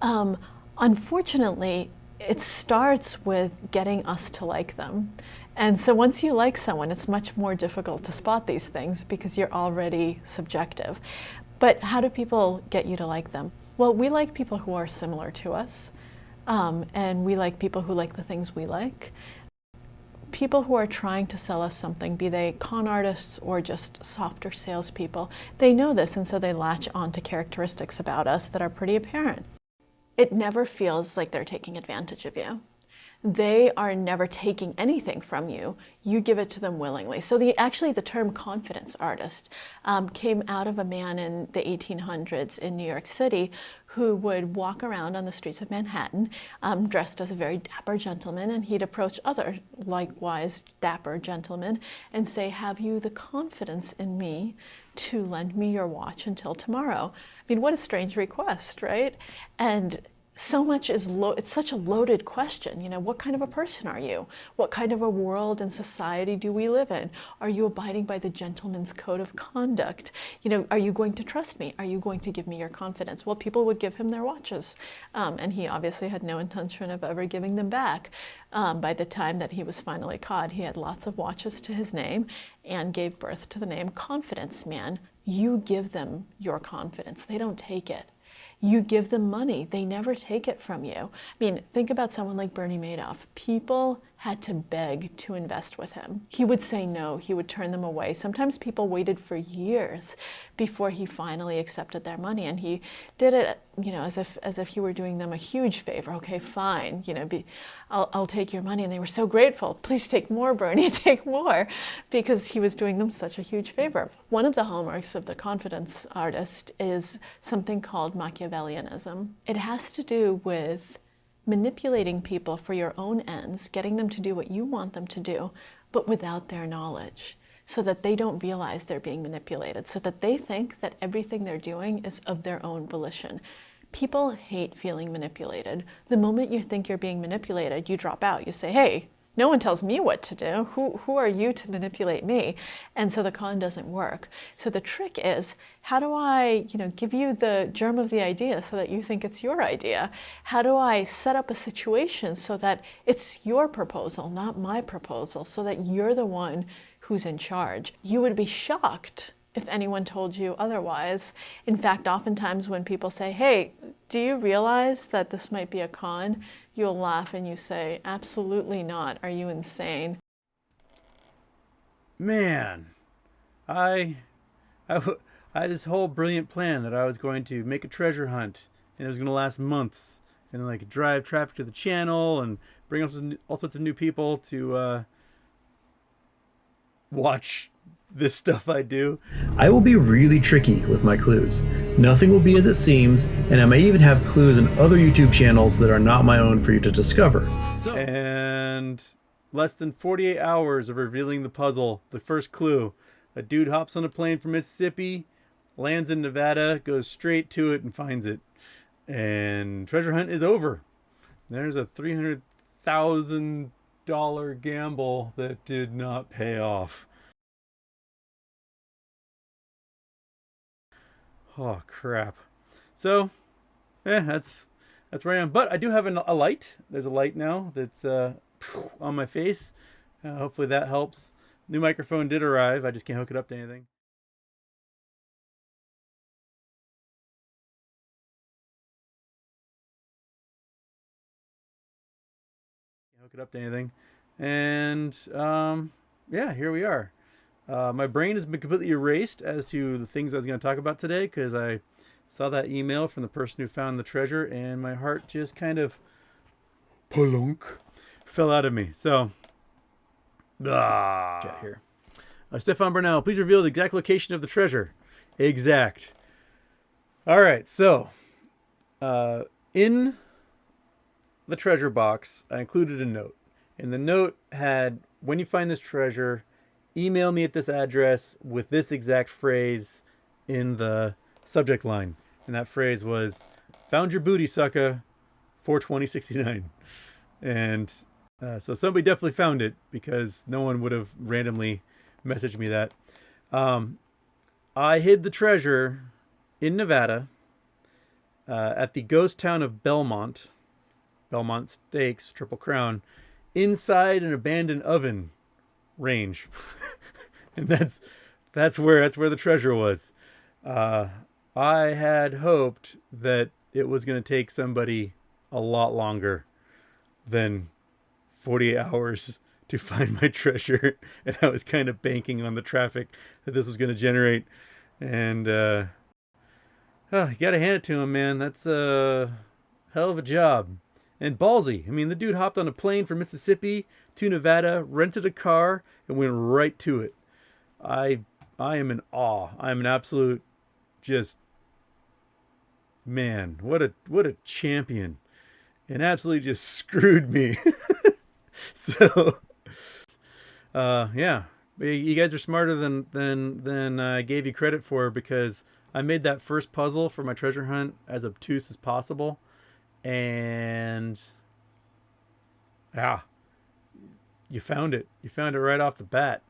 Um, Unfortunately, it starts with getting us to like them. And so once you like someone, it's much more difficult to spot these things because you're already subjective. But how do people get you to like them? Well, we like people who are similar to us, and we like people who like the things we like. People who are trying to sell us something, be they con artists or just softer salespeople, they know this, and so they latch on to characteristics about us that are pretty apparent. It never feels like they're taking advantage of you. They are never taking anything from you. You give it to them willingly. So actually the term confidence artist came out of a man in the 1800s in New York City who would walk around on the streets of Manhattan dressed as a very dapper gentleman, and he'd approach other likewise dapper gentlemen and say, have you the confidence in me to lend me your watch until tomorrow? I mean, what a strange request, right? And so much it's such a loaded question. You know, what kind of a person are you? What kind of a world and society do we live in? Are you abiding by the gentleman's code of conduct? You know, are you going to trust me? Are you going to give me your confidence? Well, people would give him their watches, and he obviously had no intention of ever giving them back. By the time that he was finally caught, he had lots of watches to his name and gave birth to the name Confidence Man. You give them your confidence. They don't take it. You give them money. They never take it from you. I mean, think about someone like Bernie Madoff. People had to beg to invest with him. He would say no. He would turn them away. Sometimes people waited for years before he finally accepted their money, and he did it, you know, as if he were doing them a huge favor. Okay, fine, you know, I'll take your money. And they were so grateful. Please take more, Bernie, take more, because he was doing them such a huge favor. One of the hallmarks of the confidence artist is something called Machiavellianism. It has to do with manipulating people for your own ends, getting them to do what you want them to do, but without their knowledge, so that they don't realize they're being manipulated, so that they think that everything they're doing is of their own volition. People hate feeling manipulated. The moment you think you're being manipulated, you drop out. You say, hey, no one tells me what to do. Who are you to manipulate me? And so the con doesn't work. So the trick is, how do I, you know, give you the germ of the idea so that you think it's your idea? How do I set up a situation so that it's your proposal, not my proposal, so that you're the one who's in charge? You would be shocked if anyone told you otherwise. In fact, oftentimes when people say, hey, do you realize that this might be a con? You'll laugh and you say, absolutely not. Are you insane? Man, I, I had this whole brilliant plan that I was going to make a treasure hunt, and it was going to last months, and like drive traffic to the channel and bring all sorts of new people to watch this stuff I do. I will be really tricky with my clues. Nothing will be as it seems, and I may even have clues in other YouTube channels that are not my own for you to discover. And less than 48 hours of revealing the puzzle, the first clue. A dude hops on a plane from Mississippi, lands in Nevada, goes straight to it and finds it. And treasure hunt is over. There's a $300,000 gamble that did not pay off. Oh crap! So, that's where I am. But I do have a light. There's a light now that's on my face. Hopefully that helps. New microphone did arrive. I just can't hook it up to anything. Can't hook it up to anything. And yeah, here we are. My brain has been completely erased as to the things I was going to talk about today because I saw that email from the person who found the treasure, and my heart just kind of plunk fell out of me. So, chat here. Stefan Burnell, please reveal the exact location of the treasure. Exact. All right, so in the treasure box, I included a note. And the note had, when you find this treasure, email me at this address with this exact phrase in the subject line. And that phrase was, found your booty, sucker, 42069. And so somebody definitely found it because no one would have randomly messaged me that. I hid the treasure in Nevada at the ghost town of Belmont Steaks, Triple Crown, inside an abandoned oven range. And that's where the treasure was. I had hoped that it was going to take somebody a lot longer than 48 hours to find my treasure, and I was kind of banking on the traffic that this was going to generate. And you gotta hand it to him, man. That's a hell of a job. And ballsy. I mean, the dude hopped on a plane from Mississippi to Nevada, rented a car, and went right to it. I am in awe. I'm an absolute just man. What a champion. And absolutely just screwed me. So yeah. You guys are smarter than I gave you credit for, because I made that first puzzle for my treasure hunt as obtuse as possible. And yeah, you found it. You found it right off the bat.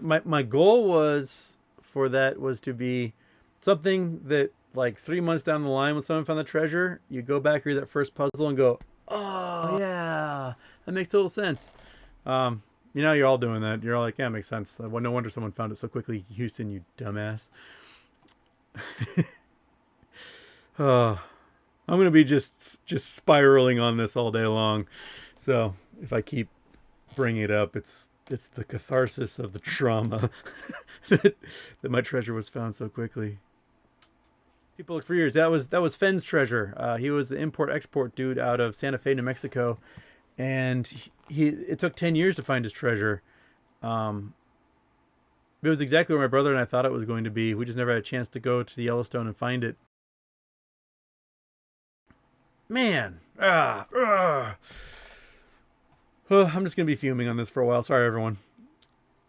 My goal was to be something that, like, 3 months down the line, when someone found the treasure, you go back, read that first puzzle, and go, "Oh yeah, that makes total sense." You're all doing that. You're all like, "Yeah, it makes sense. Well, no wonder someone found it so quickly, Houston, you dumbass." I'm gonna be just spiraling on this all day long. So if I keep bringing it up, it's the catharsis of the trauma that my treasure was found so quickly. People look for years. That was Fenn's treasure. He was the import-export dude out of Santa Fe, New Mexico, and it took 10 years to find his treasure. It was exactly where my brother and I thought it was going to be. We just never had a chance to go to the Yellowstone and find it. Man, I'm just gonna be fuming on this for a while. Sorry, everyone.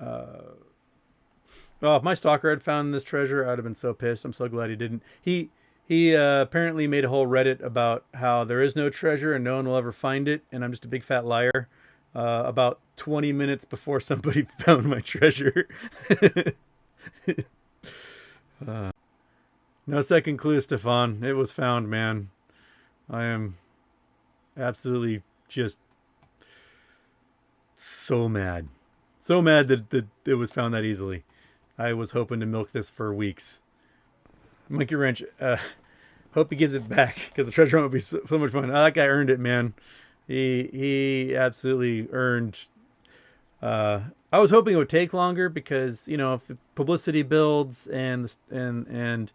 If my stalker had found this treasure, I'd have been so pissed. I'm so glad he didn't. He apparently made a whole Reddit about how there is no treasure and no one will ever find it, and I'm just a big fat liar. About 20 minutes before somebody found my treasure. No second clue, Stefan. It was found, man. I am absolutely just so mad. So mad that it was found that easily. I was hoping to milk this for weeks. Monkey Wrench, hope he gives it back, because the treasure hunt would be so much fun. That guy earned it, man. He absolutely earned. I was hoping it would take longer, because if publicity builds and a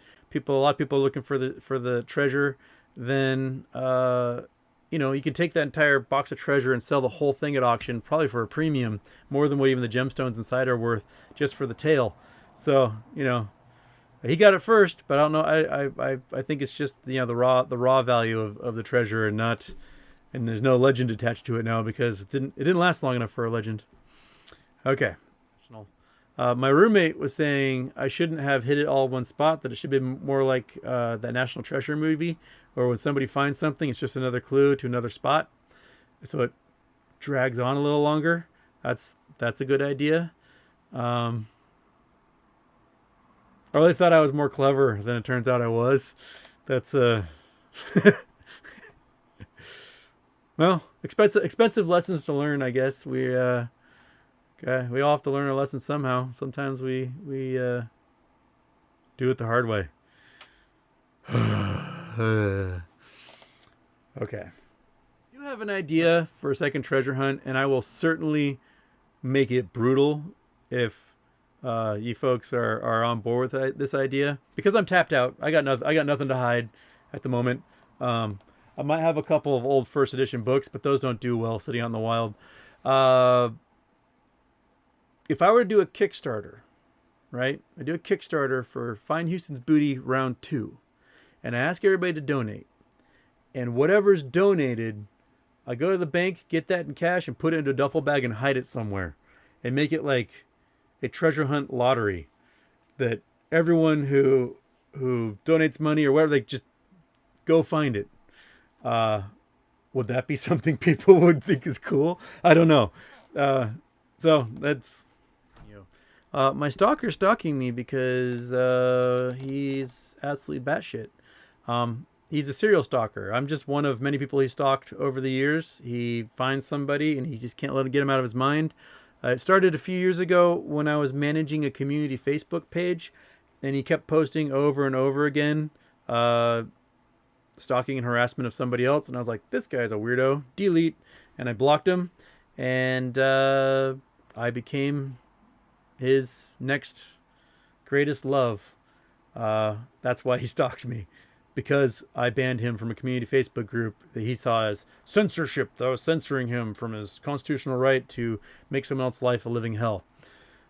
lot of people are looking for the treasure, then you can take that entire box of treasure and sell the whole thing at auction, probably for a premium, more than what even the gemstones inside are worth, just for the tail. So he got it first, but I don't know. I think it's just the raw value of the treasure, and there's no legend attached to it now, because it didn't last long enough for a legend. Okay. My roommate was saying I shouldn't have hit it all in one spot, that it should be more like that National Treasure movie, or when somebody finds something, it's just another clue to another spot, so it drags on a little longer. That's a good idea. I really thought I was more clever than it turns out I was. That's well, expensive lessons to learn, I guess. We all have to learn our lessons somehow. Sometimes we do it the hard way. Okay. You have an idea for a second treasure hunt, and I will certainly make it brutal if you folks are on board with this idea, because I'm tapped out. I got nothing to hide at the moment. I might have a couple of old first edition books, but those don't do well sitting out in the wild. If I were to do a Kickstarter, right? I do a Kickstarter for Find Houston's Booty Round 2, and I ask everybody to donate. And whatever's donated, I go to the bank, get that in cash, and put it into a duffel bag and hide it somewhere, and make it like a treasure hunt lottery, that everyone who donates money or whatever, they just go find it. Would that be something people would think is cool? I don't know. So that's my stalker's stalking me because he's absolutely batshit. he's a serial stalker. I'm just one of many people he stalked over the years. He finds somebody and he just can't get him out of his mind. It started a few years ago when I was managing a community Facebook page, and he kept posting over and over again, stalking and harassment of somebody else. And I was like, this guy's a weirdo. Delete. And I blocked him. And I became his next greatest love. That's why he stalks me. Because I banned him from a community Facebook group that he saw as censorship, that I was censoring him from his constitutional right to make someone else's life a living hell.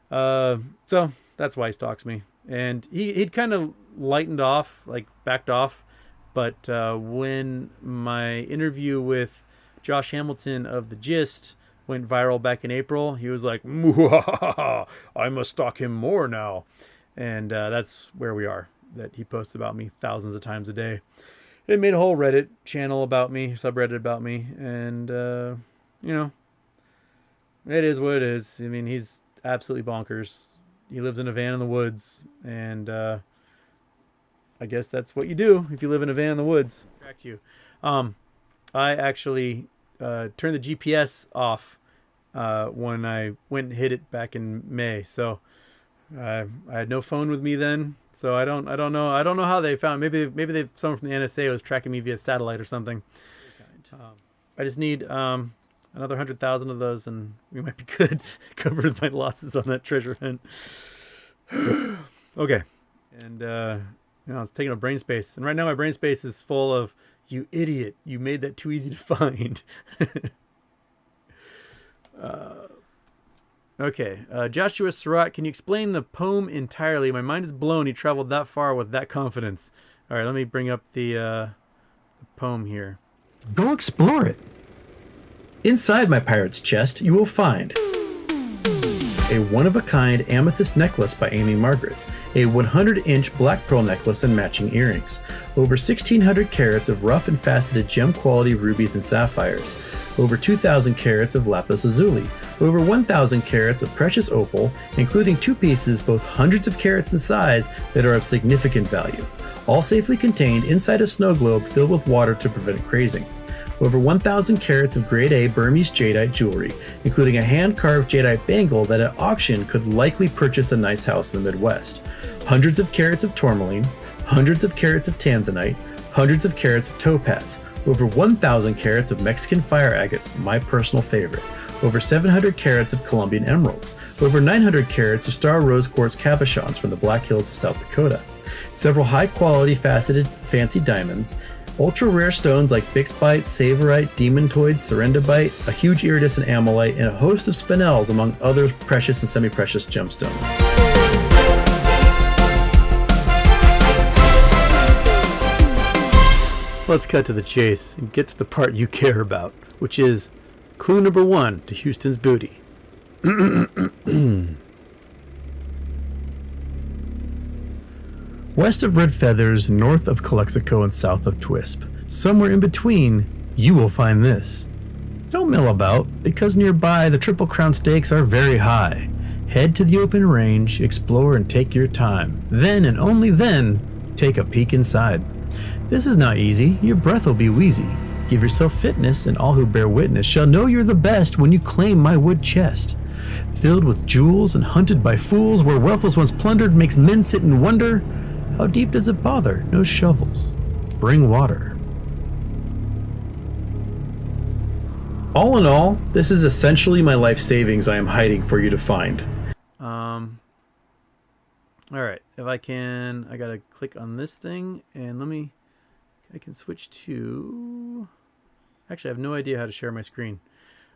So that's why he stalks me. And he'd kind of lightened off, like backed off. But when my interview with Josh Hamilton of The Gist went viral back in April, he was like, I must stalk him more now. And that's where we are. That he posts about me thousands of times a day. It made a whole Reddit channel about me, subreddit about me, and you know, it is what it is. I mean, he's absolutely bonkers. He lives in a van in the woods, and I guess that's what you do if you live in a van in the woods. Back to you. I actually turned the GPS off when I went and hit it back in May, so I had no phone with me then. So I don't know how they found. Maybe someone from the NSA was tracking me via satellite or something. I just need another 100,000 of those, and we might be good. Covered my losses on that treasure hunt. Okay, and it's taking up brain space, and right now my brain space is full of you idiot. You made that too easy to find. Okay, Joshua Surratt, can you explain the poem entirely? My mind is blown. He traveled that far with that confidence. All right, let me bring up the poem here. Go explore it. Inside my pirate's chest, you will find a one-of-a-kind amethyst necklace by Amy Margaret, a 100-inch black pearl necklace and matching earrings, over 1,600 carats of rough and faceted gem-quality rubies and sapphires, over 2,000 carats of lapis lazuli, over 1,000 carats of precious opal, including 2 pieces both hundreds of carats in size that are of significant value, all safely contained inside a snow globe filled with water to prevent crazing. Over 1,000 carats of grade A Burmese jadeite jewelry, including a hand-carved jadeite bangle that at auction could likely purchase a nice house in the Midwest. Hundreds of carats of tourmaline, hundreds of carats of tanzanite, hundreds of carats of topaz, over 1,000 carats of Mexican fire agates, my personal favorite, over 700 carats of Colombian emeralds, over 900 carats of star rose quartz cabochons from the Black Hills of South Dakota, several high-quality faceted fancy diamonds, ultra-rare stones like bixbite, savorite, demontoid, serendibite, a huge iridescent amylite, and a host of spinels, among other precious and semi-precious gemstones. Let's cut to the chase and get to the part you care about, which is clue number 1 to Houston's booty. West of Red Feathers, north of Calexico, and south of Twisp, somewhere in between, you will find this. Don't mill about, because nearby the Triple Crown stakes are very high. Head to the open range, explore, and take your time. Then, and only then, take a peek inside. This is not easy, your breath will be wheezy. Give yourself fitness, and all who bear witness shall know you're the best when you claim my wood chest. Filled with jewels and hunted by fools, where wealth was once plundered makes men sit and wonder, how deep does it bother? No shovels. Bring water. All in all, this is essentially my life savings I am hiding for you to find. All right, if I gotta click on this thing, and I can switch to, actually I have no idea how to share my screen.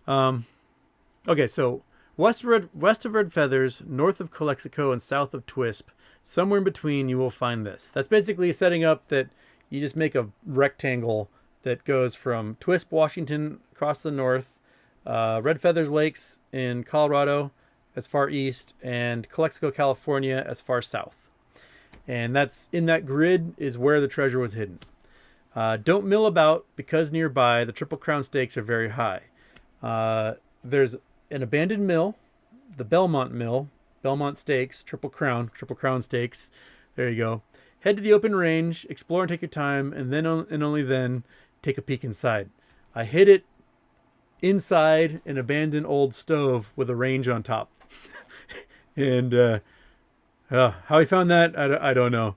Okay, so west of Red Feathers, north of Calexico, and south of Twisp, somewhere in between you will find this. That's basically setting up that you just make a rectangle that goes from Twisp, Washington, across the north, Red Feathers Lakes in Colorado, as far east, and Calexico, California, as far south. And that's in that grid is where the treasure was hidden. Don't mill about, because nearby the Triple Crown stakes are very high. There's an abandoned mill, the Belmont Mill, Belmont Stakes, Triple Crown Stakes. There you go. Head to the open range, explore and take your time, and then and only then take a peek inside. I hid it inside an abandoned old stove with a range on top. And how he found that, I don't know.